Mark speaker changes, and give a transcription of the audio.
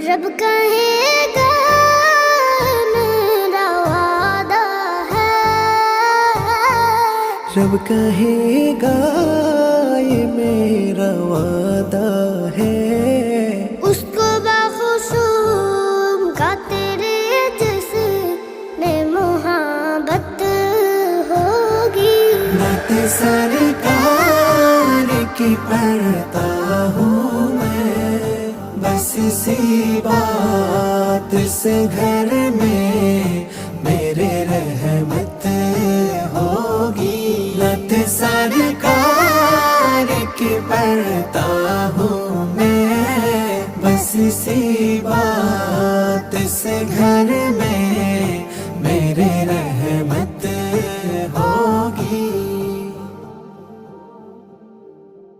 Speaker 1: रब कहेगा मेरा वादा है,
Speaker 2: रब कहेगा ये मेरा वादा है।
Speaker 1: उसको बाखुशूम का तेरे जिसने मोहब्बत होगी।
Speaker 2: मत सरकार की पढ़ता हूँ मैं, बस इसी बात से घर में मेरे रहमत होगी। लत सरकार की पढ़ता हूँ मैं, बस इसी बात से घर